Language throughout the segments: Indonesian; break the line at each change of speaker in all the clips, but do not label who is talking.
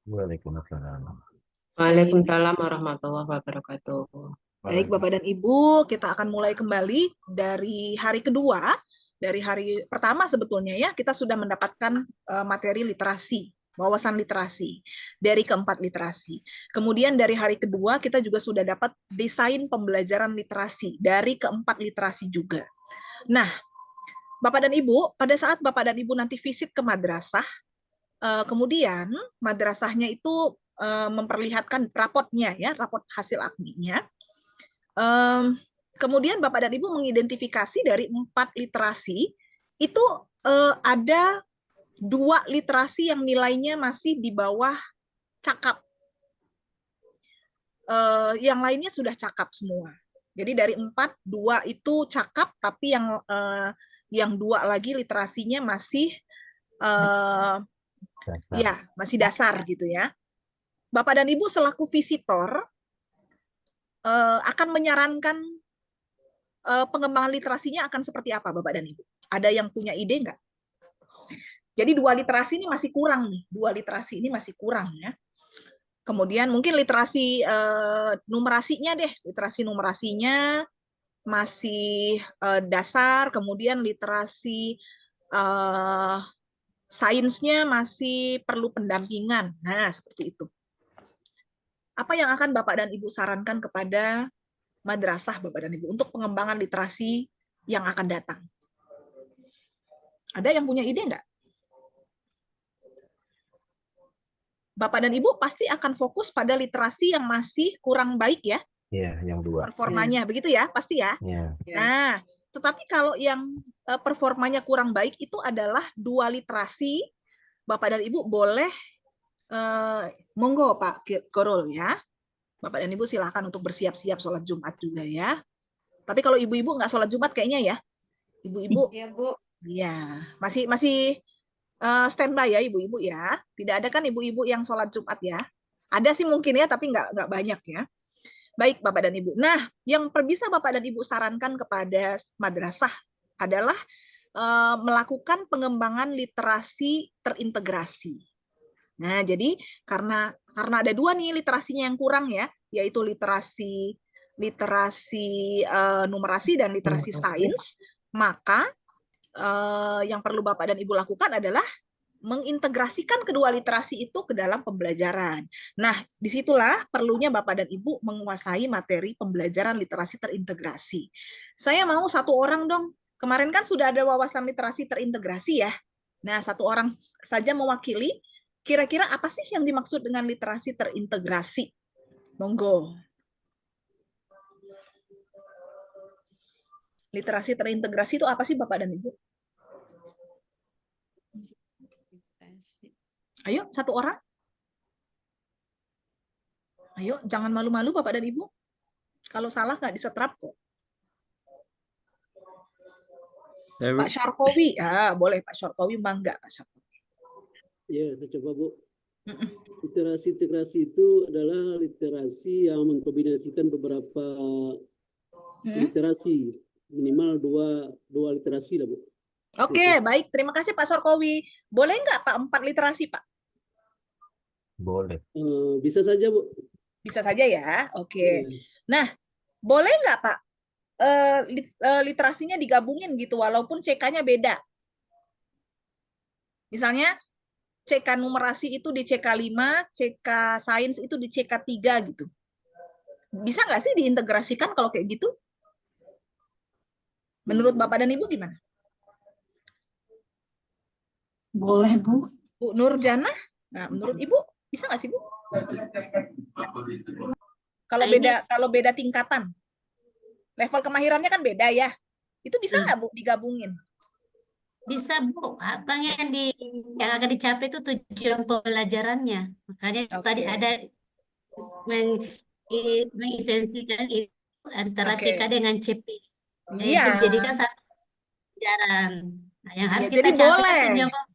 Waalaikumsalam.
Baik,
Waalaikumsalam warahmatullahi wabarakatuh.
baik Bapak dan Ibu, kita akan mulai kembali dari hari kedua. Dari hari pertama sebetulnya ya, kita sudah mendapatkan materi literasi, wawasan literasi dari keempat literasi. Kemudian dari hari kedua kita juga sudah dapat desain pembelajaran literasi dari keempat literasi juga. Nah, Bapak dan Ibu, pada saat Bapak dan Ibu nanti visit ke madrasah, kemudian madrasahnya itu memperlihatkan rapotnya ya, rapot hasil akminya. Kemudian Bapak dan Ibu mengidentifikasi dari 4 literasi itu ada 2 literasi yang nilainya masih di bawah cakap. Yang lainnya sudah cakap semua. Jadi dari 4, 2 itu cakap, tapi yang 2 lagi literasinya masih ya masih dasar gitu ya. Bapak dan Ibu selaku visitor akan menyarankan pengembangan literasinya akan seperti apa Bapak dan Ibu? Ada yang punya ide nggak? Jadi 2 literasi ini masih kurang nih, 2 literasi ini masih kurang ya. Kemudian mungkin literasi numerasinya deh, literasi numerasinya masih dasar, kemudian literasi sainsnya masih perlu pendampingan. Nah, seperti itu. Apa yang akan Bapak dan Ibu sarankan kepada madrasah Bapak dan Ibu untuk pengembangan literasi yang akan datang? Ada yang punya ide nggak? Bapak dan Ibu pasti akan fokus pada literasi yang masih kurang baik ya?
Iya, yang 2.
Performanya, begitu ya? Pasti ya?
Iya.
Nah, tetapi kalau yang performanya kurang baik itu adalah 2 literasi, Bapak dan Ibu boleh, monggo Pak Korul ya. Bapak dan Ibu silakan untuk bersiap-siap sholat Jumat juga ya. Tapi kalau ibu-ibu nggak sholat Jumat kayaknya ya. Ibu-ibu,
Iya, Bu.
ya masih standby ya ibu-ibu ya. Tidak ada kan ibu-ibu yang sholat Jumat ya. Ada sih mungkin ya, tapi nggak banyak ya. Baik Bapak dan Ibu. Nah, yang bisa Bapak dan Ibu sarankan kepada madrasah adalah melakukan pengembangan literasi terintegrasi. Nah, jadi karena ada 2 nih literasinya yang kurang ya, yaitu literasi numerasi dan literasi sains, maka yang perlu Bapak dan Ibu lakukan adalah mengintegrasikan kedua literasi itu ke dalam pembelajaran. Nah, disitulah perlunya Bapak dan Ibu menguasai materi pembelajaran literasi terintegrasi. Saya mau 1 orang dong. Kemarin kan sudah ada wawasan literasi terintegrasi ya. Nah, 1 orang saja mewakili. Kira-kira apa sih yang dimaksud dengan literasi terintegrasi? Monggo. Literasi terintegrasi itu apa sih Bapak dan Ibu? Ayo, 1 orang. Ayo, jangan malu-malu Bapak dan Ibu. Kalau salah nggak disetrap kok. Pak Syarkowi, boleh Pak Syarkowi, bangga Pak Syarkowi.
Ya, saya coba Bu. Literasi integrasi itu adalah literasi yang mengkombinasikan beberapa literasi, minimal dua literasi lah Bu.
Oke, baik. Terima kasih Pak Syarkowi. Boleh nggak Pak 4 literasi Pak?
Boleh.
Bisa saja Bu.
Bisa saja ya. Oke. Nah, boleh nggak Pak literasinya digabungin gitu walaupun CK-nya beda? Misalnya CK numerasi itu di CK5, CK sains itu di CK3 gitu. Bisa nggak sih diintegrasikan kalau kayak gitu? Menurut Bapak dan Ibu gimana?
Boleh, Bu.
Bu Nurjana, nah, menurut Ibu bisa nggak sih Bu? Kalau beda tingkatan, level kemahirannya kan beda ya. Itu bisa nggak Bu digabungin?
Bisa Bu, apa yang akan dicapai itu tujuan pembelajarannya. Makanya tadi ada mengesensikan itu antara CK dengan CP.
Iya.
Itu dijadikan satu pelajaran. Nah, yang harus kita
jadi
capai
boleh.
kan tujuan.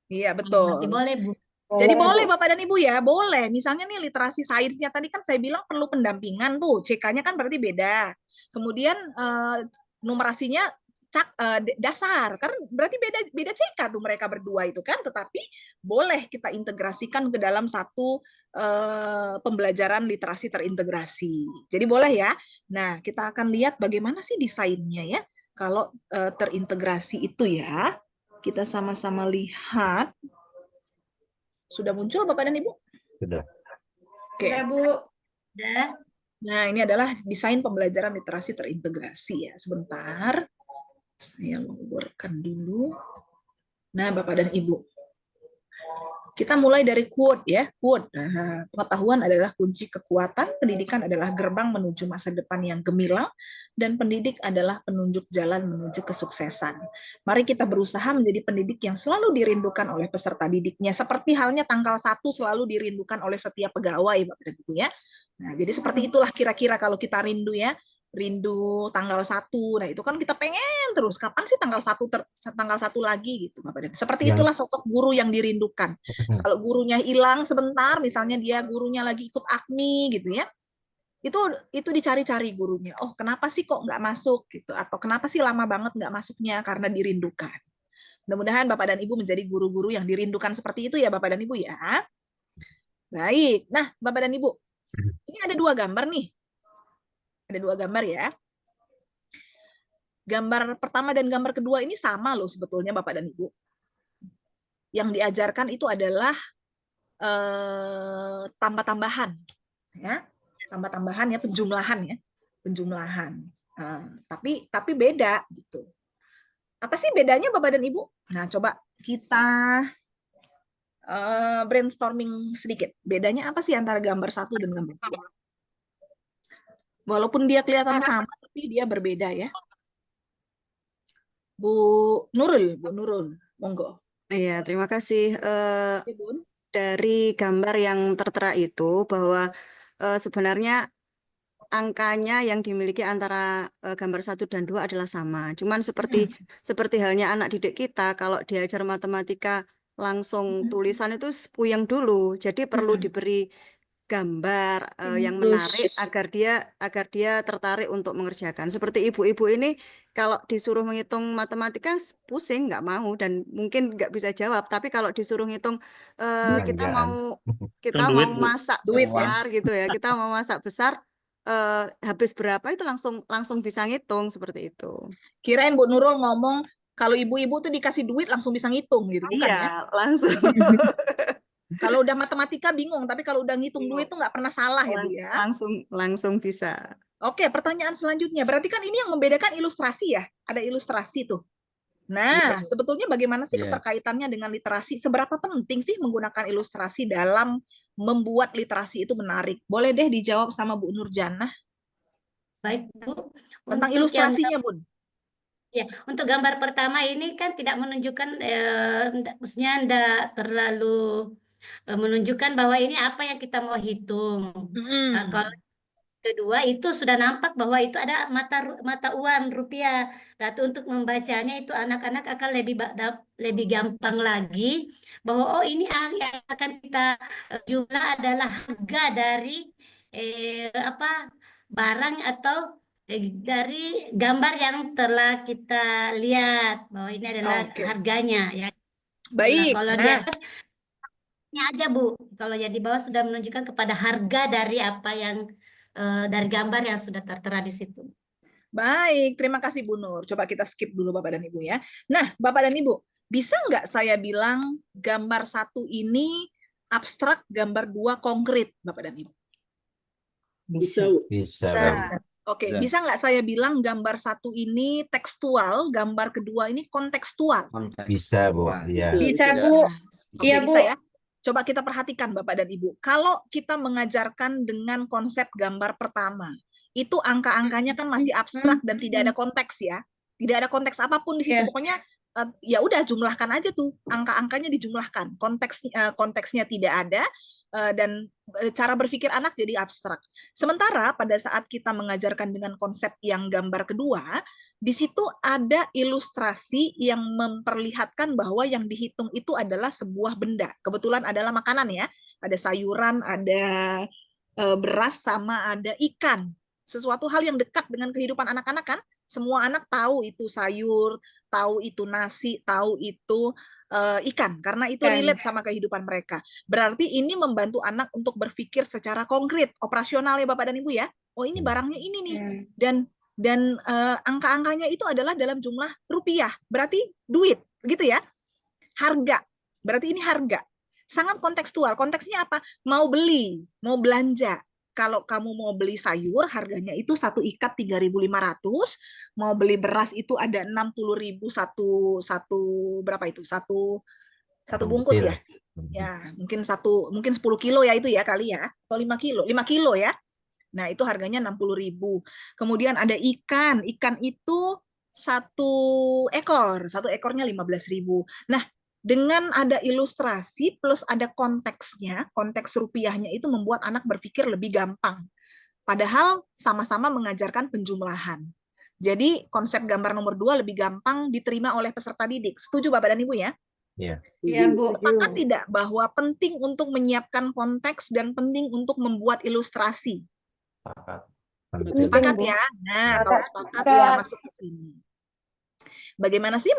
Iya, betul.
Nanti boleh Bu.
Jadi boleh Bapak dan Ibu ya, boleh. Misalnya nih literasi sainsnya tadi kan saya bilang perlu pendampingan tuh, CK-nya kan berarti beda. Kemudian numerasinya dasar, karena berarti beda CK tuh mereka berdua itu kan, tetapi boleh kita integrasikan ke dalam satu pembelajaran literasi terintegrasi. Jadi boleh ya. Nah, kita akan lihat bagaimana sih desainnya ya kalau terintegrasi itu ya. Kita sama-sama lihat. Sudah muncul Bapak dan Ibu?
Sudah.
Oke.
Ya, Bu.
Udah.
Nah, ini adalah desain pembelajaran literasi terintegrasi ya. Sebentar. Saya loworkan dulu. Nah, Bapak dan Ibu. Kita mulai dari quote ya. Quote. Nah, pengetahuan adalah kunci kekuatan, pendidikan adalah gerbang menuju masa depan yang gemilang, dan pendidik adalah penunjuk jalan menuju kesuksesan. Mari kita berusaha menjadi pendidik yang selalu dirindukan oleh peserta didiknya, seperti halnya tanggal 1 selalu dirindukan oleh setiap pegawai, Bapak dan Ibu ya. Nah, jadi seperti itulah kira-kira kalau kita rindu ya. Rindu tanggal 1. Nah, itu kan kita pengen terus. Kapan sih tanggal 1 tanggal 1 lagi gitu, Bapak dan Ibu. Seperti itulah sosok guru yang dirindukan. Kalau gurunya hilang sebentar, misalnya dia gurunya lagi ikut AKMI gitu ya. Itu dicari-cari gurunya. Oh, kenapa sih kok nggak masuk gitu, atau kenapa sih lama banget nggak masuknya, karena dirindukan. Mudah-mudahan Bapak dan Ibu menjadi guru-guru yang dirindukan seperti itu ya, Bapak dan Ibu ya. Baik. Nah, Bapak dan Ibu, ini ada 2 gambar nih. Ada 2 gambar ya. Gambar pertama dan gambar kedua ini sama loh sebetulnya Bapak dan Ibu. Yang diajarkan itu adalah tambah-tambahan, ya, tambah-tambahan ya, penjumlahan ya, penjumlahan. Tapi beda gitu. Apa sih bedanya Bapak dan Ibu? Nah, coba kita brainstorming sedikit. Bedanya apa sih antara gambar 1 dan gambar 2? Walaupun dia kelihatan sama, tapi dia berbeda ya. Bu Nurul, monggo.
Iya, terima kasih.
Ya, Bun.
Dari gambar yang tertera itu bahwa sebenarnya angkanya yang dimiliki antara gambar 1 dan 2 adalah sama. Cuman seperti halnya anak didik kita, kalau diajar matematika langsung tulisan itu puyeng dulu. Jadi perlu diberi gambar yang menarik agar dia tertarik untuk mengerjakan. Seperti ibu-ibu ini kalau disuruh menghitung matematika pusing, nggak mau dan mungkin nggak bisa jawab. Tapi kalau disuruh ngitung kita mau masak
Duit,
besar gitu ya, kita mau masak besar habis berapa itu langsung bisa ngitung seperti itu.
Kirain Bu Nurul ngomong kalau ibu-ibu tuh dikasih duit langsung bisa ngitung gitu, bukan ya?
Iya, langsung.
Kalau udah matematika bingung, tapi kalau udah ngitung duit tuh nggak pernah salah ya Bu ya.
Langsung bisa.
Oke, pertanyaan selanjutnya. Berarti kan ini yang membedakan ilustrasi ya? Ada ilustrasi tuh. Nah, sebetulnya bagaimana sih keterkaitannya dengan literasi? Seberapa penting sih menggunakan ilustrasi dalam membuat literasi itu menarik? Boleh deh dijawab sama Bu Nurjanah.
Baik, Bu.
Tentang
Untuk
ilustrasinya, Bun.
Ya, untuk gambar pertama ini kan tidak menunjukkan, maksudnya tidak terlalu menunjukkan bahwa ini apa yang kita mau hitung. Kalau kedua itu sudah nampak bahwa itu ada mata uang rupiah. Berarti untuk membacanya itu anak-anak akan lebih gampang lagi bahwa oh ini yang akan kita jumlah adalah harga dari barang atau dari gambar yang telah kita lihat bahwa ini adalah harganya ya.
Baik.
Nah, kalau di atas ini aja Bu, kalau yang di bawah sudah menunjukkan kepada harga dari apa yang dari gambar yang sudah tertera di situ.
Baik, terima kasih Bu Nur. Coba kita skip dulu Bapak dan Ibu ya. Nah, Bapak dan Ibu, bisa nggak saya bilang gambar 1 ini abstrak, gambar 2 konkret, Bapak dan Ibu?
Bisa.
Oke, bisa nggak saya bilang gambar 1 ini tekstual, gambar kedua ini kontekstual?
Bisa, Bu. Iya.
Bisa, Bu.
Iya, Bu. Ya. Coba kita perhatikan Bapak dan Ibu. Kalau kita mengajarkan dengan konsep gambar pertama, itu angka-angkanya kan masih abstrak dan tidak ada konteks ya. Tidak ada konteks apapun di situ. Pokoknya ya udah jumlahkan aja tuh. Angka-angkanya dijumlahkan. Konteksnya tidak ada dan cara berpikir anak jadi abstrak. Sementara pada saat kita mengajarkan dengan konsep yang gambar kedua, di situ ada ilustrasi yang memperlihatkan bahwa yang dihitung itu adalah sebuah benda. Kebetulan adalah makanan ya. Ada sayuran, ada beras, sama ada ikan. Sesuatu hal yang dekat dengan kehidupan anak-anak kan. Semua anak tahu itu sayur, tahu itu nasi, tahu itu ikan, karena itu relate sama kehidupan mereka. Berarti ini membantu anak untuk berpikir secara konkret, operasional ya Bapak dan Ibu ya. Oh ini barangnya ini nih, dan angka-angkanya itu adalah dalam jumlah rupiah, berarti duit, gitu ya. Harga, berarti ini harga. Sangat kontekstual. Konteksnya apa? Mau beli, mau belanja. Kalau kamu mau beli sayur, harganya itu satu ikat 3.500. Mau beli beras itu ada 60.000 satu berapa itu? Satu bungkus ya. Ya, mungkin 10 kilo ya itu ya kali ya, atau 5 kilo. 5 kilo ya. Nah, itu harganya 60.000. Kemudian ada ikan. Ikan itu satu ekornya 15.000. Nah, dengan ada ilustrasi plus ada konteksnya, konteks rupiahnya itu membuat anak berpikir lebih gampang. Padahal sama-sama mengajarkan penjumlahan. Jadi konsep gambar nomor 2 lebih gampang diterima oleh peserta didik. Setuju Bapak dan Ibu ya?
Iya.
Iya, Bu.
Sepakat tidak bahwa penting untuk menyiapkan konteks dan penting untuk membuat ilustrasi? Sepakat ya? Nah, kalau sepakat kita masuk ke sini. Bagaimana sih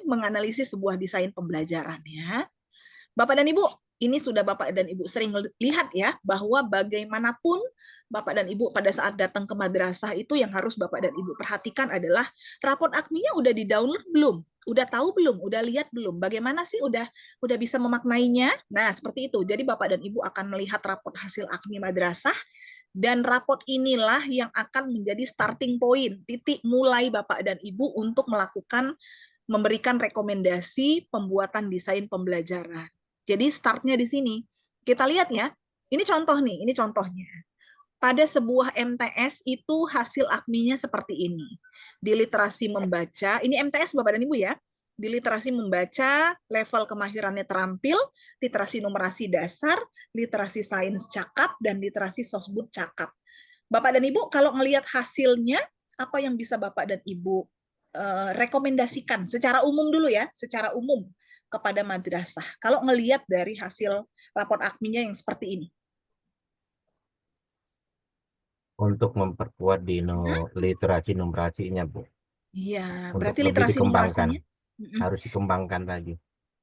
menganalisis sebuah desain pembelajaran ya? Bapak dan Ibu, ini sudah Bapak dan Ibu sering lihat ya, bahwa bagaimanapun Bapak dan Ibu pada saat datang ke madrasah itu yang harus Bapak dan Ibu perhatikan adalah raport AKMI-nya udah di-download belum? Udah tahu belum? Udah lihat belum? Bagaimana sih udah bisa memaknainya? Nah, seperti itu. Jadi Bapak dan Ibu akan melihat raport hasil AKMI madrasah. Dan raport inilah yang akan menjadi starting point, titik mulai Bapak dan Ibu untuk memberikan rekomendasi pembuatan desain pembelajaran. Jadi startnya di sini. Kita lihat ya, ini contoh nih, ini contohnya. Pada sebuah MTS itu hasil AKMI-nya seperti ini. Di literasi membaca, ini MTS Bapak dan Ibu ya, di literasi membaca, level kemahirannya terampil, literasi numerasi dasar, literasi sains cakap, dan literasi sosbud cakap. Bapak dan Ibu, kalau ngelihat hasilnya, apa yang bisa Bapak dan Ibu rekomendasikan secara umum dulu ya, secara umum kepada madrasah. Kalau ngelihat dari hasil raport AKMI-nya yang seperti ini.
Untuk memperkuat di literasi numerasinya, Bu.
Iya,
Untuk
berarti
lebih
literasi
dikembangkan.
numerasinya
Harus dikembangkan lagi.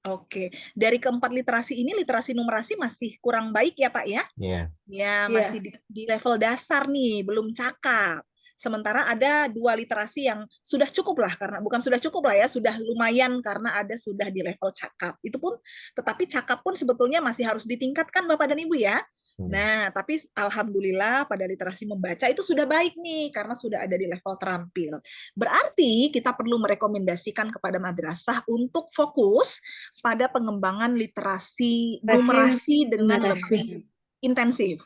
Oke, dari keempat literasi ini, literasi numerasi masih kurang baik ya Pak ya?
Iya.
Ya, masih di level dasar nih, belum cakap. Sementara ada 2 literasi yang sudah cukup lah, karena bukan sudah cukup lah ya, sudah lumayan karena ada sudah di level cakap. Itu pun, tetapi cakap pun sebetulnya masih harus ditingkatkan Bapak dan Ibu ya. Nah, tapi alhamdulillah pada literasi membaca itu sudah baik nih, karena sudah ada di level terampil. Berarti kita perlu merekomendasikan kepada madrasah untuk fokus pada pengembangan literasi numerasi dengan lebih intensif.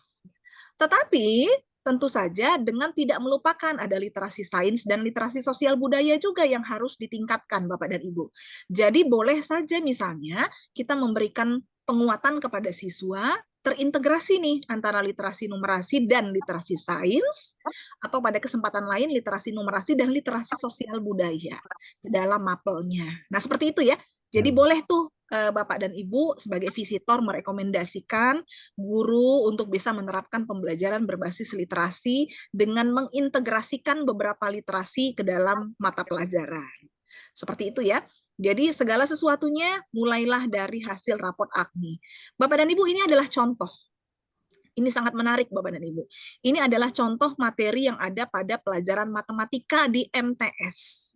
Tetapi tentu saja dengan tidak melupakan ada literasi sains dan literasi sosial budaya juga yang harus ditingkatkan Bapak dan Ibu. Jadi boleh saja misalnya kita memberikan penguatan kepada siswa terintegrasi nih antara literasi numerasi dan literasi sains, atau pada kesempatan lain literasi numerasi dan literasi sosial budaya dalam mapelnya. Nah, seperti itu ya. Jadi boleh tuh Bapak dan Ibu sebagai visitor merekomendasikan guru untuk bisa menerapkan pembelajaran berbasis literasi dengan mengintegrasikan beberapa literasi ke dalam mata pelajaran. Seperti itu ya. Jadi segala sesuatunya mulailah dari hasil raport AKMI. Bapak dan Ibu, ini adalah contoh. Ini sangat menarik Bapak dan Ibu. Ini adalah contoh materi yang ada pada pelajaran matematika di MTS.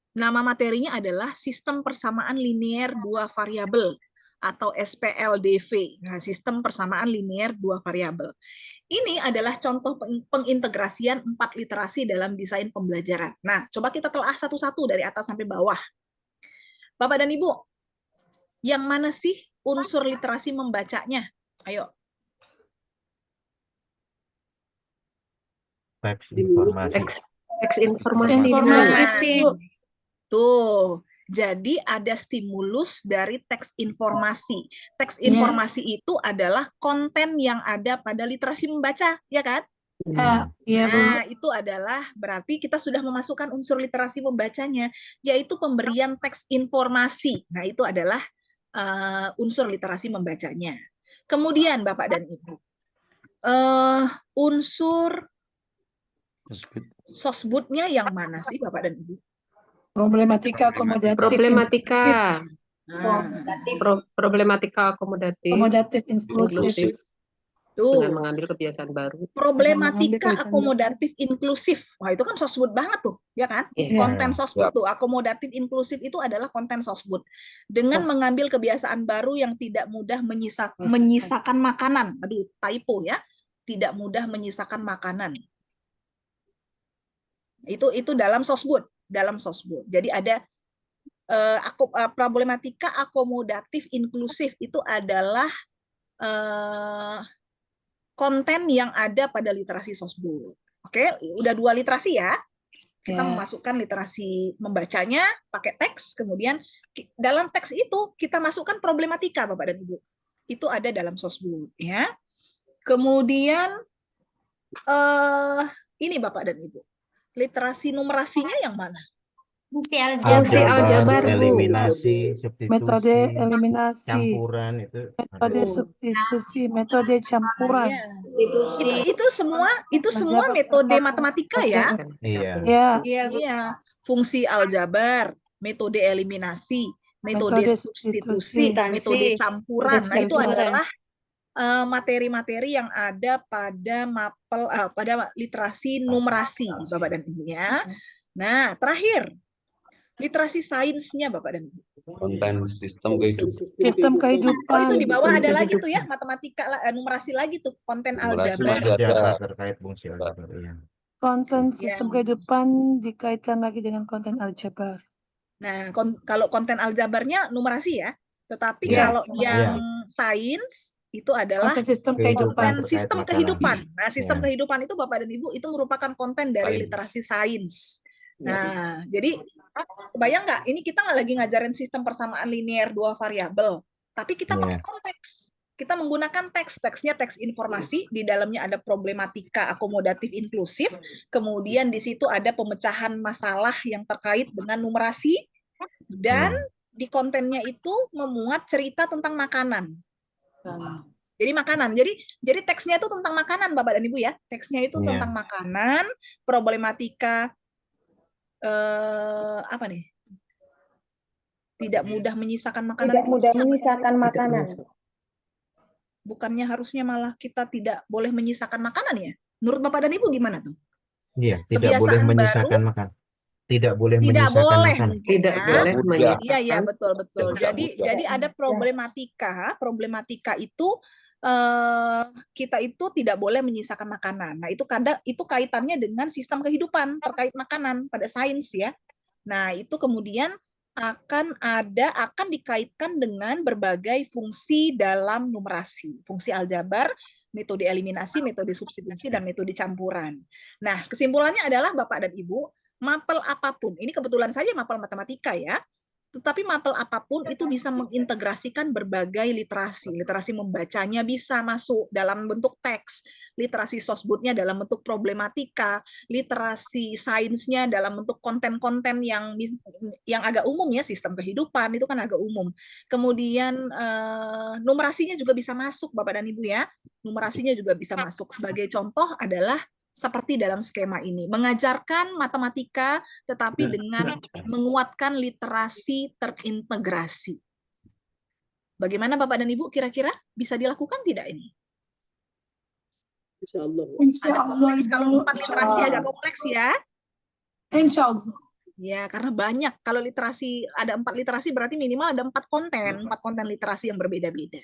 Nama materinya adalah Sistem Persamaan Linier 2 Variabel atau SPLDV. Nah, Sistem Persamaan Linier 2 Variabel. Ini adalah contoh pengintegrasian 4 literasi dalam desain pembelajaran. Nah, coba kita telah satu-satu dari atas sampai bawah. Bapak dan Ibu, yang mana sih unsur literasi membacanya? Ayo.
Teks informasi.
Teks informasi.
Tuh, jadi ada stimulus dari teks informasi. Teks informasi itu adalah konten yang ada pada literasi membaca, ya kan?
Iya, Bu.
Nah, itu adalah berarti kita sudah memasukkan unsur literasi membacanya, yaitu pemberian teks informasi. Nah, itu adalah unsur literasi membacanya. Kemudian, Bapak dan Ibu, unsur Sosbudnya yang mana sih Bapak dan Ibu?
Problematika akomodatif.
Problematika.
Nah,
Problematika akomodatif.
Akomodatif inklusif.
tuh.
Dengan mengambil kebiasaan baru.
Problematika akomodatif inklusif. Wah, itu kan sosbud banget tuh, ya kan?
Iya.
Konten sosbud tuh, akomodatif inklusif itu adalah konten sosbud. Dengan mengambil kebiasaan baru yang tidak mudah menyisakan makanan. Aduh, typo ya. Tidak mudah menyisakan makanan. Itu dalam sosbud, Jadi ada problematika akomodatif inklusif itu adalah konten yang ada pada literasi sosbud. Oke, udah 2 literasi ya. Kita memasukkan literasi membacanya pakai teks, kemudian dalam teks itu kita masukkan problematika Bapak dan Ibu. Itu ada dalam sosbud ya. Kemudian ini Bapak dan Ibu. Literasi numerasinya yang mana?
Fungsi
Fungsi aljabar, Bu.
eliminasi, substitusi,
Metode eliminasi,
campuran itu.
metode substitusi, metode campuran.
Itu semua metode matematika ya.
Iya.
Iya, fungsi aljabar, metode eliminasi, metode substitusi, metode campuran. Nah, itu adalah materi-materi yang ada pada pada literasi numerasi Bapak dan Ibu ya. Nah, terakhir literasi sainsnya Bapak dan Ibu.
Konten sistem kehidupan.
Sistem kehidupan.
Oh, itu di bawah ada lagi tuh ya, matematika numerasi lagi tuh, konten
Numerasi
aljabar.
masih ada.
Terkait fungsi aljabar, iya.
Konten sistem kehidupan dikaitkan lagi dengan konten aljabar.
Nah, kalau konten aljabarnya numerasi ya, tetapi
Iya.
kalau yang sains itu adalah
Konten sistem kehidupan.
konten sistem
Terkait
kehidupan. Nah, sistem
Iya.
kehidupan itu Bapak dan Ibu itu merupakan konten dari
Sains.
literasi sains. Nah, jadi kebayang nggak? Ini kita nggak lagi ngajarin sistem persamaan linear 2 variabel, tapi kita pakai konteks. Kita menggunakan teks. Teksnya teks informasi, di dalamnya ada problematika akomodatif inklusif, kemudian di situ ada pemecahan masalah yang terkait dengan numerasi, dan di kontennya itu memuat cerita tentang makanan. Jadi makanan. Jadi teksnya itu tentang makanan Bapak dan Ibu ya. Teksnya itu tentang makanan, problematika apa nih? Tidak mudah menyisakan makanan. Bukannya harusnya malah kita tidak boleh menyisakan makanan ya? Menurut Bapak dan Ibu gimana tuh?
Iya, tidak
Kebiasaan
boleh
baru,
menyisakan makanan. Tidak boleh
Tidak
menyisakan
boleh
makanan.
mungkin
Tidak
ya.
boleh
Mudah.
menyisakan.
Iya, betul.
Tidak
Jadi ada problematika itu kita itu tidak boleh menyisakan makanan. Nah, itu kaitannya dengan sistem kehidupan terkait makanan pada sains ya. Nah, itu kemudian akan dikaitkan dengan berbagai fungsi dalam numerasi, fungsi aljabar, metode eliminasi, metode substitusi, dan metode campuran. Nah, kesimpulannya adalah Bapak dan Ibu, mapel apapun, ini kebetulan saja mapel matematika ya, tetapi mapel apapun itu bisa mengintegrasikan berbagai literasi. Literasi membacanya bisa masuk dalam bentuk teks, literasi sosbudnya dalam bentuk problematika, literasi sainsnya dalam bentuk konten-konten yang agak umum ya, sistem kehidupan itu kan agak umum. Kemudian numerasinya juga bisa masuk Bapak dan Ibu ya. Numerasinya juga bisa masuk. Sebagai contoh adalah seperti dalam skema ini, mengajarkan matematika tetapi dengan menguatkan literasi terintegrasi. Bagaimana Bapak dan Ibu kira-kira bisa dilakukan tidak ini?
Insya Allah.
Insya Allah.
Kalau 4 literasi agak kompleks ya.
Insya Allah.
Ya, karena banyak. Kalau literasi ada 4 literasi berarti minimal ada 4 konten literasi yang berbeda-beda.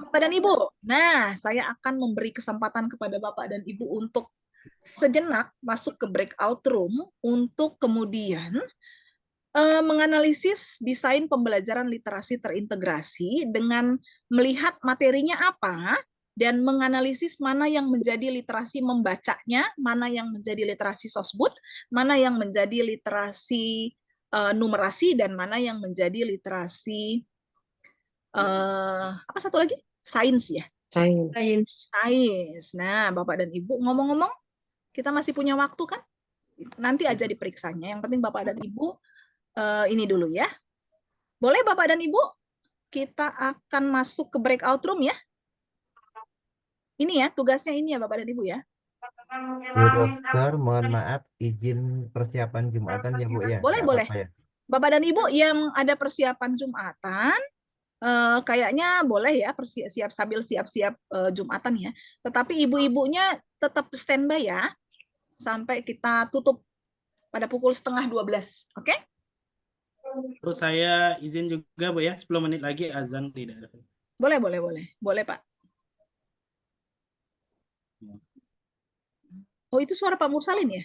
Bapak dan Ibu, nah saya akan memberi kesempatan kepada Bapak dan Ibu untuk sejenak masuk ke breakout room untuk kemudian menganalisis desain pembelajaran literasi terintegrasi dengan melihat materinya apa dan menganalisis mana yang menjadi literasi membacanya, mana yang menjadi literasi sosbud, mana yang menjadi literasi numerasi, dan mana yang menjadi literasi apa satu lagi? Sains ya? Sains. Nah, Bapak dan Ibu, ngomong-ngomong, kita masih punya waktu kan? Nanti aja diperiksanya. Yang penting Bapak dan Ibu ini dulu ya. Boleh Bapak dan Ibu? Kita akan masuk ke breakout room ya. Ini ya, tugasnya ini ya Bapak dan Ibu ya.
Bu Dokter, mohon maaf, izin persiapan Jumatan ya Bu ya.
Boleh,
Nggak
boleh.
apa-apa ya.
Bapak dan Ibu yang ada persiapan Jumatan, kayaknya boleh ya siap sambil siap-siap Jumatan ya. Tetapi ibu-ibunya tetap standby ya sampai kita tutup pada pukul 11:30. Oke?
Terus saya izin juga Bu ya, 10 menit lagi azan di daerah.
Boleh, boleh, boleh. Boleh, Pak. Oh, itu suara Pak Mursalin ya?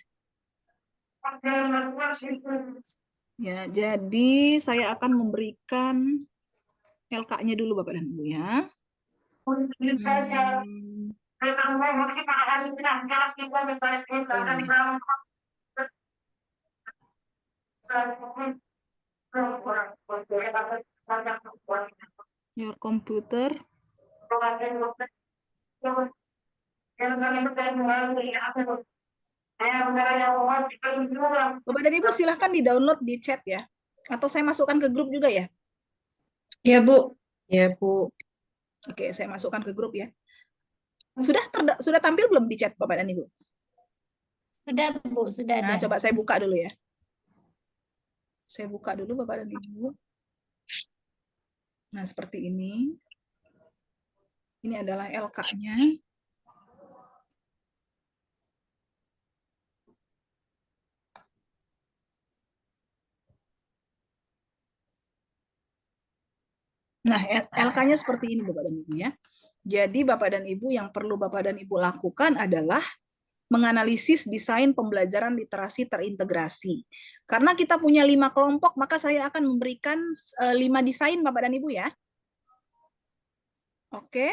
Ya, jadi saya akan memberikan LK-nya dulu Bapak dan Ibu ya. Your computer. Bapak dan Ibu silahkan di-download di chat ya. Atau saya masukkan ke grup juga ya.
Ya, Bu. Ya, Bu.
Oke, saya masukkan ke grup ya. Sudah tampil belum di chat Bapak dan Ibu?
Sudah, Bu, sudah
Nah,
ada.
coba saya buka dulu ya. Saya buka dulu Bapak dan Ibu. Nah, seperti ini. Ini adalah LK-nya. Nah, LK-nya seperti ini Bapak dan Ibu ya. Jadi Bapak dan Ibu yang perlu Bapak dan Ibu lakukan adalah menganalisis desain pembelajaran literasi terintegrasi. Karena kita punya 5 kelompok, maka saya akan memberikan 5 desain Bapak dan Ibu ya. Oke.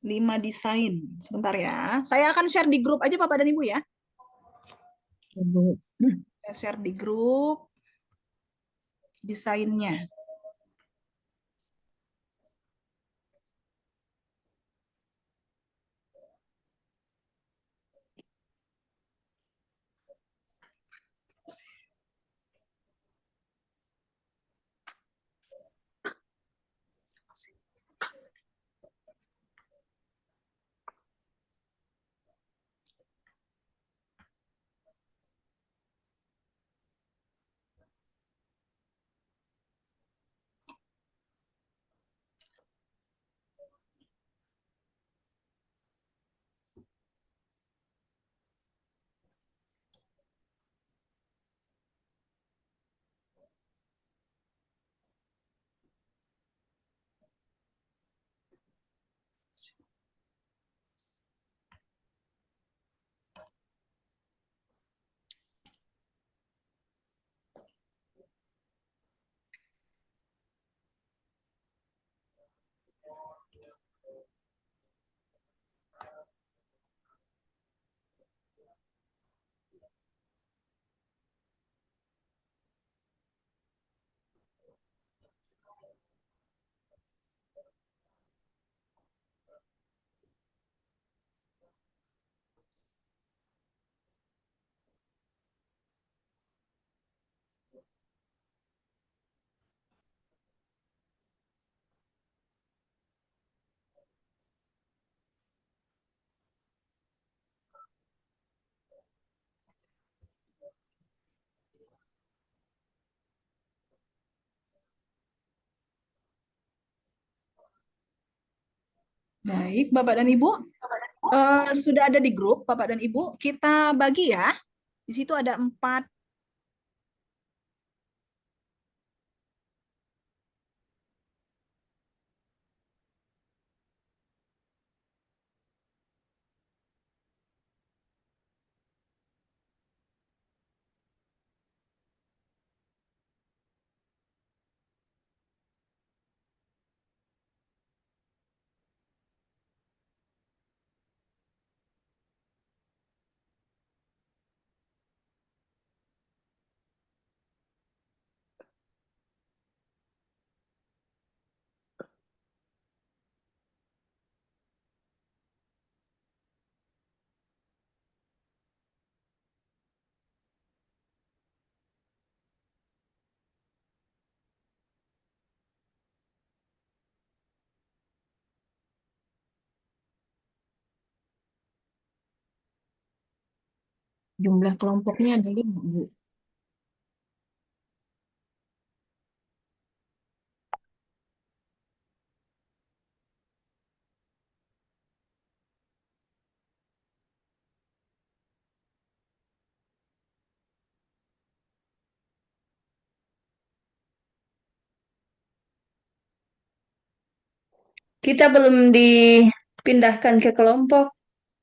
5 desain. Sebentar ya. Saya akan share di grup aja Bapak dan Ibu ya. Saya share di grup desainnya. Baik, Bapak dan Ibu. Sudah ada di grup, Bapak dan Ibu. Kita bagi ya. Di situ ada 4.
Jumlah kelompoknya ada 5, Bu.
Kita belum dipindahkan ke kelompok,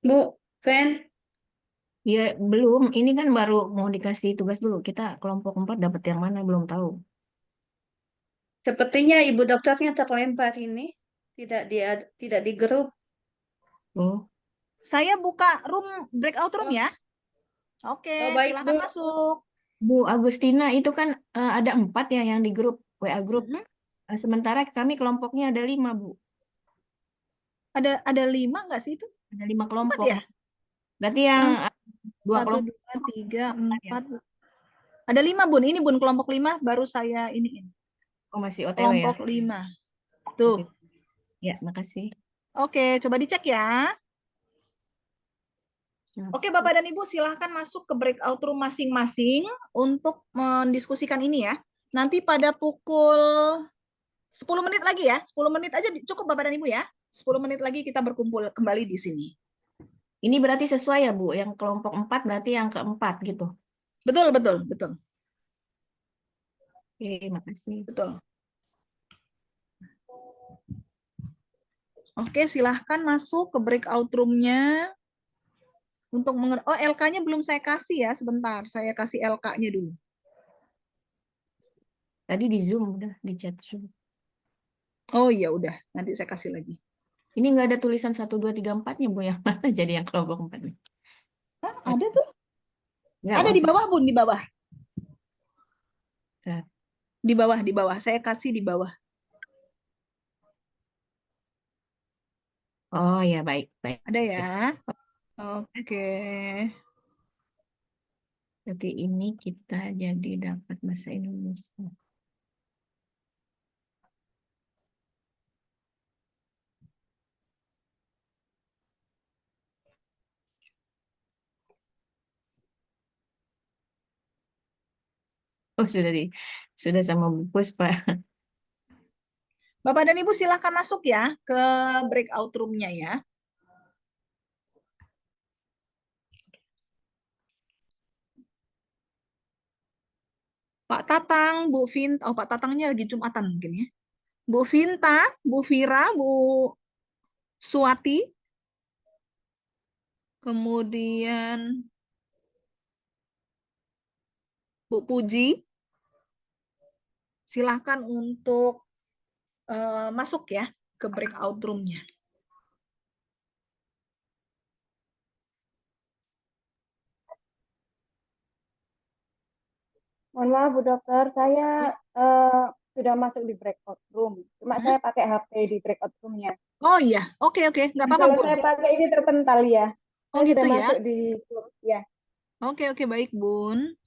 Bu Fen.
Ya, belum. Ini kan baru mau dikasih tugas dulu. Kita kelompok 4 dapat yang mana belum tahu.
Sepertinya ibu dokternya terlempar ini. Tidak di grup.
Oh,
Saya buka breakout room ya. Oke,
Oh, baik,
silakan
Bu.
masuk.
Bu Agustina, itu kan ada 4 ya yang di grup, WA grup.
Mhm.
Sementara kami kelompoknya ada 5, Bu.
Ada 5 nggak sih itu?
Ada 5
4
kelompok.
ya?
Berarti yang 2
1,
kelompok
2, 3,
ya.
4. Ada 5, Bun. Ini Bun kelompok 5 baru saya iniin.
Oh, masih OTW ya.
Kelompok 5. Tuh.
Ya, makasih.
Oke, coba dicek ya.
Nah,
Oke, Bapak dan Ibu, silahkan masuk ke breakout room masing-masing untuk mendiskusikan ini ya. Nanti pada pukul 10 menit lagi ya. 10 menit aja cukup Bapak dan Ibu ya. 10 menit lagi kita berkumpul kembali di sini.
Ini berarti sesuai ya, Bu? Yang kelompok 4 berarti yang keempat gitu.
Betul, betul, betul.
Oke, makasih.
Betul. Oke, silahkan masuk ke breakout room-nya. Untuk oh, LK-nya belum saya kasih ya. Sebentar, saya kasih LK-nya dulu.
Tadi di Zoom udah, di chat Zoom.
Oh iya, udah. Nanti saya kasih lagi.
Ini nggak ada tulisan 1, 2, 3, 4-nya, Bu. Yang mana jadi yang kelompok 4-nya?
Ada tuh.
Nggak,
Ada di bawah, Bun, di bawah.
Bentar.
Di bawah, di bawah. Saya kasih di bawah.
Oh ya, baik, baik.
Ada ya. Oke.
Berarti ini kita jadi dapat bahasa Indonesia. Oh, sudah sama Bu Puspa.
Bapak dan Ibu silahkan masuk ya ke breakout room-nya ya. Pak Tatang, Bu Vinta, oh Pak Tatangnya lagi Jumatan mungkin ya. Bu Vinta, Bu Vira, Bu Suwati, kemudian Bu Puji, silahkan untuk masuk ya ke breakout room-nya.
Mohon maaf Bu Dokter, saya sudah masuk di breakout room. Cuma saya pakai HP di breakout roomnya.
Oh iya, oke, nggak apa-apa
Kalau
Bu.
saya pakai ini terpental ya.
Oh
Saya
gitu
sudah
ya.
masuk di grup ya.
Oke, baik Bun.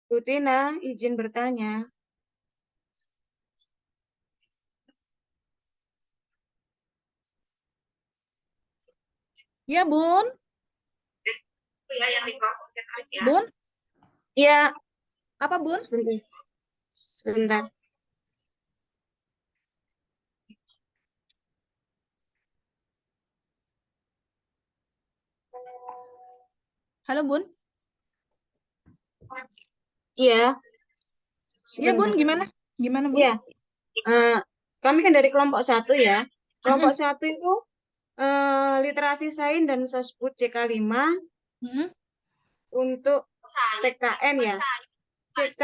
Bu Tina, izin bertanya.
Ya, Bun. Bun,
Iya,
apa Bun?
sebentar. Sebentar.
Halo, Bun.
Iya,
Iya, Bun,
sebentar.
gimana? Gimana, Bun?
Iya, kami kan dari kelompok 1 ya. Kelompok 1 itu literasi sains dan sosbud CK5 untuk TKN ya. CK,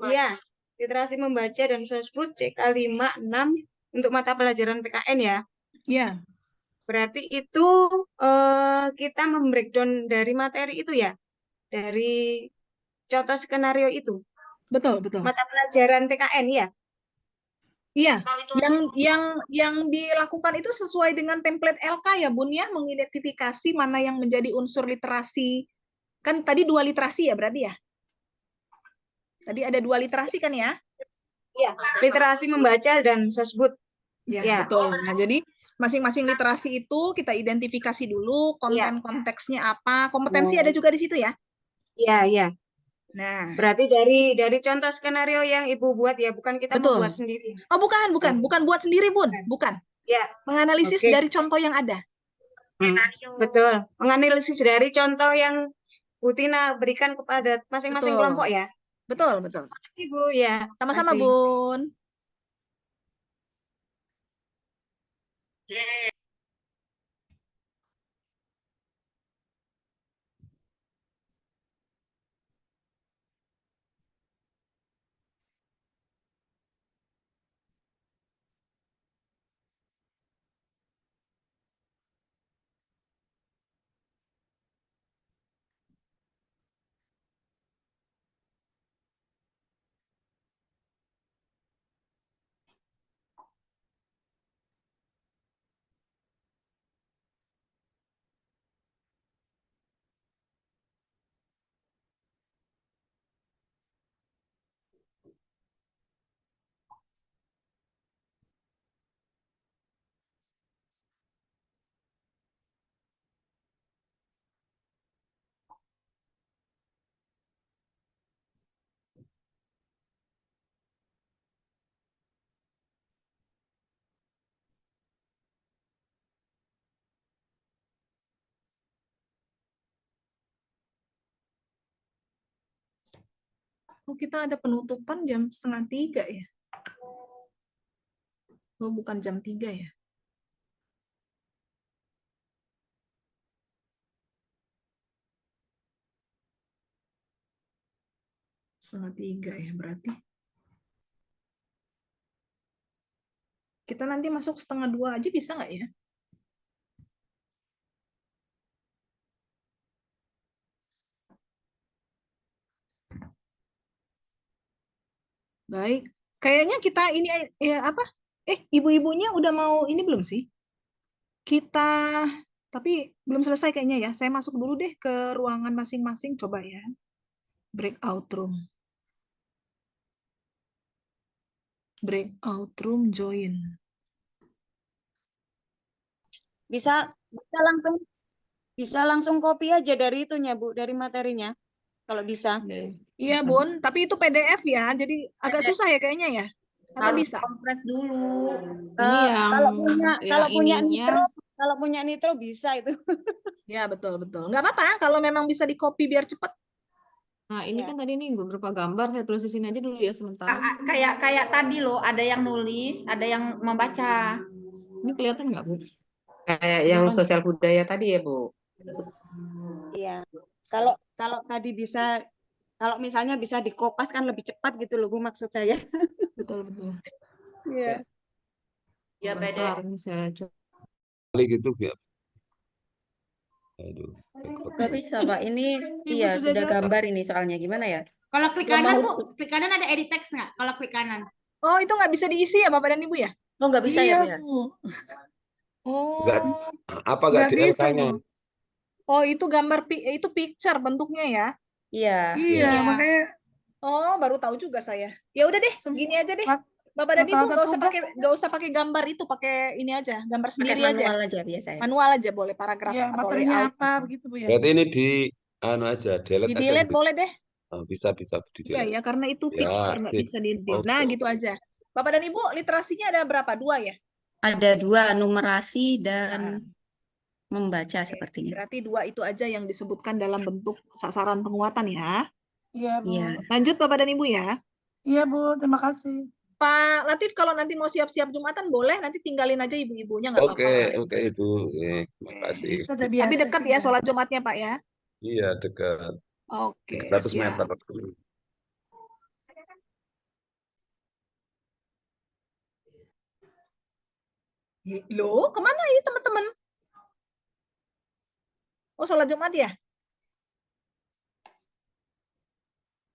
iya, literasi membaca dan sosbud CK5, 6 untuk mata pelajaran PKN ya.
Iya.
Berarti itu kita membreakdown dari materi itu ya, dari contoh skenario itu.
Betul, betul.
Mata pelajaran PKN ya.
Iya, yang dilakukan itu sesuai dengan template LK ya, Bun ya, mengidentifikasi mana yang menjadi unsur literasi. Kan tadi 2 literasi ya berarti ya? Tadi ada 2 literasi kan ya?
Iya, literasi membaca dan sosbud.
Ya,
Ya.
betul. Nah, jadi masing-masing literasi itu kita identifikasi dulu konten konteksnya apa. Kompetensi ada juga di situ ya?
Iya, iya.
Nah,
berarti dari contoh skenario yang Ibu buat ya, bukan kita
betul.
membuat sendiri.
Oh, bukan buat sendiri, Bun. Bukan.
Ya.
Menganalisis
Oke.
dari contoh yang ada.
Betul. Menganalisis dari contoh yang Bu Tina berikan kepada masing-masing
Betul.
kelompok ya.
Betul, betul.
Terima kasih Bu ya.
Sama-sama,
Makasih.
Bun. Oh, kita ada penutupan jam 2:30 ya? Oh, bukan jam 3 ya? Setengah 3 ya berarti. Kita nanti masuk 1:30 aja bisa nggak ya? Baik. Kayaknya kita ini ya apa? Ibu-ibunya udah mau ini belum sih? Kita tapi belum selesai kayaknya ya. Saya masuk dulu deh ke ruangan masing-masing coba ya. Breakout room. Breakout room join.
Bisa langsung copy aja dari itunya Bu, dari materinya kalau bisa.
Iya, Bun, tapi itu PDF ya, jadi agak susah ya kayaknya ya. Atau
Harus
bisa?
kompres dulu.
Ini yang
Kalau punya nitro bisa itu.
Ya, betul. Nggak apa-apa kalau memang bisa di-copy biar cepat.
Nah, ini kan tadi nih beberapa gambar, saya tulis di sini aja dulu ya sementara.
Kayak tadi loh, ada yang nulis, ada yang membaca.
Ini kelihatan nggak, Bu?
Kayak yang sosial budaya tadi ya, Bu?
Iya. Kalau tadi bisa, kalau misalnya bisa dikopas kan lebih cepat gitu loh, Bu, maksud saya.
Betul.
Iya.
Ya, beda.
Saya coba.
Kali gitu ya. Aduh.
Gak bisa, Pak. Ini iya sudah gambar ini soalnya. Gimana ya? Kalau klik kanan, Bu, klik kanan ada edit text nggak? Kalau klik kanan.
Oh, itu nggak bisa diisi ya, Bapak dan Ibu ya?
Oh, nggak bisa ya, Bu ya?
Oh,
Nggak di
bisa,
LK-nya?
Bu. Oh, itu gambar itu picture bentuknya ya?
Iya.
Iya, makanya Oh, baru tahu juga saya. Ya udah deh, gini aja deh. Bapak dan Ibu
Rata-rata
nggak usah pakai gambar itu, pakai ini aja, gambar
Pakai
sendiri aja.
manual aja biasanya.
Manual aja boleh, paragraf
Ya,
atau
materinya
layout
apa
gitu.
begitu Bu ya?
Berarti ini di anu aja, delete
Di
aja
delete
gitu.
boleh deh.
Oh, bisa di
Iya
delete.
ya, karena itu
Ya,
picture nggak
sip.
bisa di delete. Nah,
Oke,
gitu
oke.
aja. Bapak dan Ibu, literasinya ada berapa? 2 ya?
Ada 2, numerasi dan
Nah,
membaca
oke.
sepertinya.
Berarti 2 itu aja yang disebutkan dalam bentuk sasaran penguatan ya.
Iya Bu.
Iya.
Lanjut Bapak dan Ibu ya.
Iya Bu, terima kasih.
Pak Latif kalau nanti mau siap-siap Jumatan boleh, nanti tinggalin aja ibu-ibunya nggak
Oke,
apa-apa.
oke Ibu. Terima kasih.
Sudah
Tapi
biasa
dekat ya
kita.
sholat Jumatnya Pak ya.
Iya, dekat.
Oke,
300
siap.
meter.
Loh, kemana ini teman-teman? Oh, sholat Jumat ya?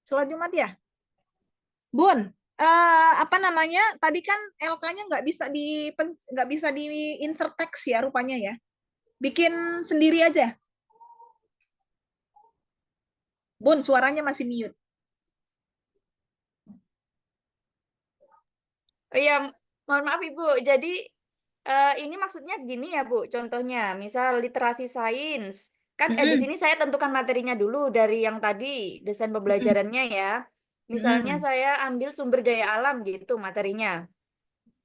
Sholat Jumat ya? Bun, apa namanya? Tadi kan LK-nya nggak bisa di insert text ya rupanya ya. Bikin sendiri aja. Bun, suaranya masih mute.
Oh iya, mohon maaf Ibu. Jadi ini maksudnya gini ya Bu, contohnya misal literasi sains. Kan di sini saya tentukan materinya dulu dari yang tadi, desain pembelajarannya ya. Misalnya saya ambil sumber daya alam gitu materinya.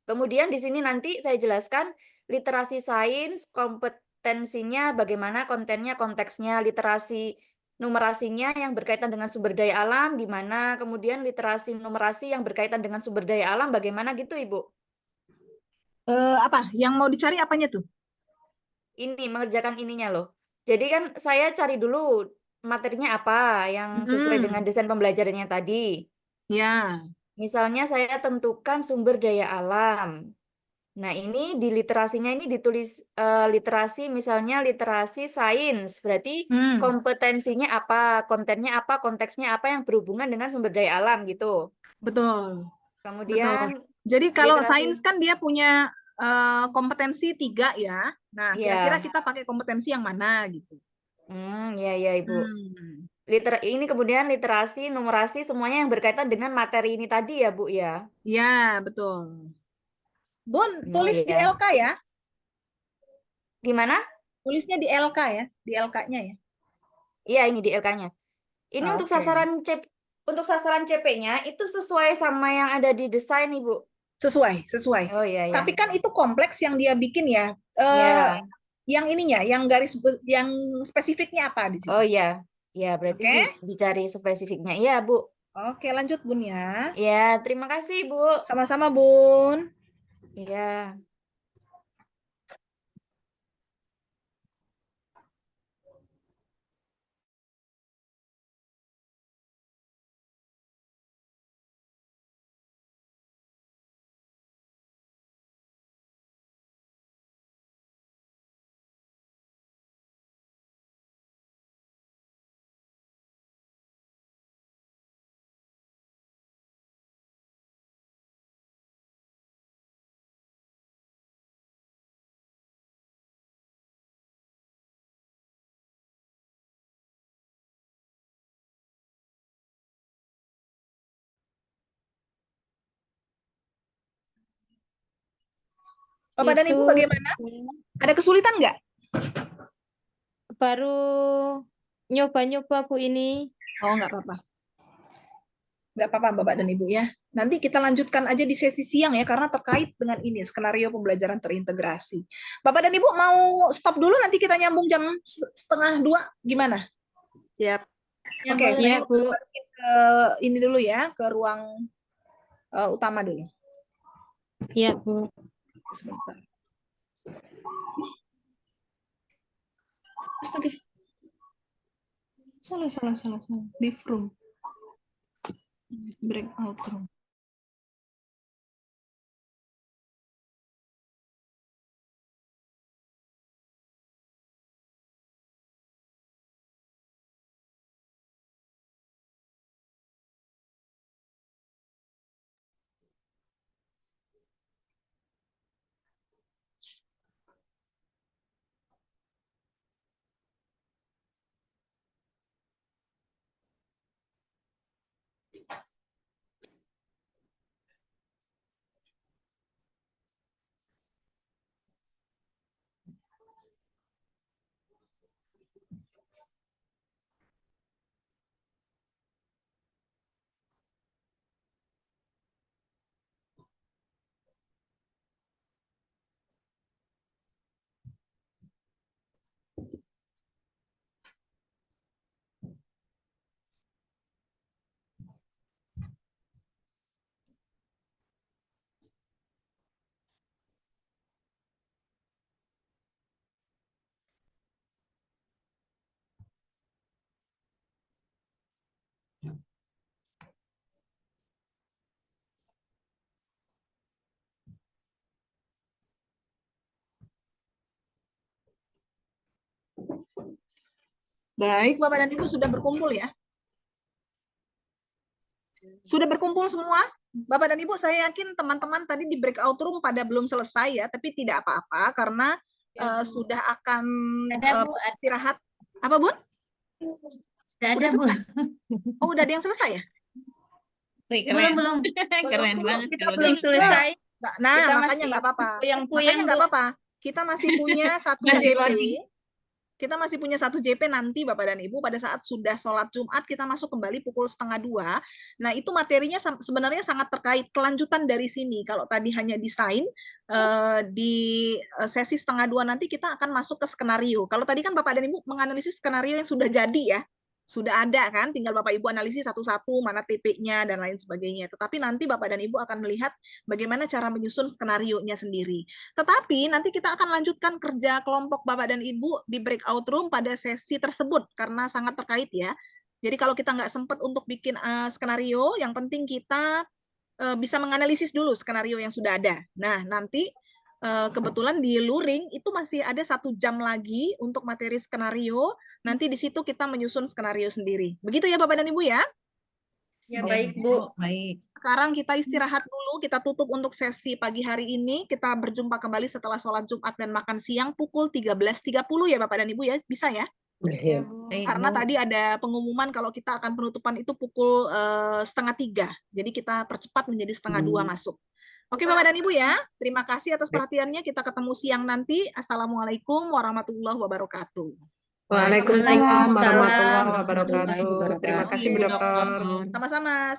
Kemudian di sini nanti saya jelaskan literasi sains, kompetensinya, bagaimana kontennya, konteksnya, literasi numerasinya yang berkaitan dengan sumber daya alam, di mana kemudian literasi numerasi yang berkaitan dengan sumber daya alam, bagaimana gitu Ibu?
Apa? Yang mau dicari apanya tuh?
Ini mengerjakan ininya loh. Jadi kan saya cari dulu materinya apa yang sesuai dengan desain pembelajarannya tadi.
Ya.
Misalnya saya tentukan sumber daya alam. Nah, ini di literasinya ini ditulis literasi, misalnya literasi sains. Berarti kompetensinya apa, kontennya apa, konteksnya apa yang berhubungan dengan sumber daya alam gitu.
Betul.
Kemudian
Jadi kalau
literasi,
sains kan dia punya kompetensi 3 ya. Nah, kira-kira
ya,
kita pakai kompetensi yang mana gitu.
ya Ibu. Ini kemudian literasi, numerasi, semuanya yang berkaitan dengan materi ini tadi ya Bu ya.
Ya, betul. Bun, tulis di
ya.
LK ya.
Gimana?
Tulisnya di LK ya, di LK-nya ya.
Iya, ini di LK-nya. Ini untuk
Oke.
sasaran CP-nya itu sesuai sama yang ada di desain, Ibu.
Sesuai.
Oh iya, iya.
Tapi kan itu kompleks yang dia bikin ya.
Ya.
Yang ininya, yang spesifiknya apa di situ?
Oh iya. Ya, berarti
Oke.
dicari spesifiknya. Iya, Bu.
Oke, lanjut Bun ya.
Ya, terima kasih, Bu.
Sama-sama, Bun.
Iya.
Bapak dan Ibu bagaimana? Ada kesulitan nggak?
Baru nyoba-nyoba Bu ini.
Oh, nggak apa-apa. Nggak apa-apa Bapak dan Ibu ya. Nanti kita lanjutkan aja di sesi siang ya, karena terkait dengan ini, skenario pembelajaran terintegrasi. Bapak dan Ibu mau stop dulu, nanti kita nyambung jam 1:30, gimana?
Siap.
Oke, saya
Ya, Bu.
balikin ke ini dulu ya, ke ruang utama dulu.
Ya, Bu.
Sebentar. Astaga. Salah. Leave room. Breakout room. Baik, Bapak dan Ibu sudah berkumpul ya? Sudah berkumpul semua? Bapak dan Ibu, saya yakin teman-teman tadi di breakout room pada belum selesai ya, tapi tidak apa-apa karena sudah akan istirahat. Apa, Bun?
Sudah ada, Bu.
Oh, udah ada yang selesai ya?
Belum.
Keren banget.
Kita
kalau
belum
udah-
selesai.
Nah,
Kita
makanya
masih
nggak apa-apa.
puyeng-puyeng,
Makanya nggak
Bu.
apa-apa. Kita masih punya satu
Lanjut
JP.
lagi.
Kita masih punya satu JP nanti Bapak dan Ibu pada saat sudah sholat Jumat kita masuk kembali pukul 1:30. Nah itu materinya sebenarnya sangat terkait kelanjutan dari sini. Kalau tadi hanya desain di sesi 1:30 nanti kita akan masuk ke skenario. Kalau tadi kan Bapak dan Ibu menganalisis skenario yang sudah jadi ya. Sudah ada kan, tinggal Bapak Ibu analisis satu-satu, mana TP-nya dan lain sebagainya. Tetapi nanti Bapak dan Ibu akan melihat bagaimana cara menyusun skenario-nya sendiri. Tetapi nanti kita akan lanjutkan kerja kelompok Bapak dan Ibu di breakout room pada sesi tersebut, karena sangat terkait ya. Jadi kalau kita nggak sempat untuk bikin skenario, yang penting kita bisa menganalisis dulu skenario yang sudah ada. Nah, nanti kebetulan di luring itu masih ada 1 jam lagi untuk materi skenario. Nanti di situ kita menyusun skenario sendiri. Begitu ya Bapak dan Ibu ya?
Ya, baik, Bu.
Baik.
Sekarang kita istirahat dulu, kita tutup untuk sesi pagi hari ini. Kita berjumpa kembali setelah sholat Jumat dan makan siang pukul 13.30 ya Bapak dan Ibu ya? Bisa ya?
Iya.
Baik,
Karena
Bu.
tadi ada pengumuman kalau kita akan penutupan itu pukul 2:30. Jadi kita percepat menjadi 1:30 masuk. Oke Bapak dan Ibu ya, terima kasih atas perhatiannya. Kita ketemu siang nanti. Assalamualaikum warahmatullahi wabarakatuh.
Waalaikumsalam warahmatullahi
Waalaikumsalam.
wabarakatuh. Terima kasih, Bu Dokter.
Sama-sama.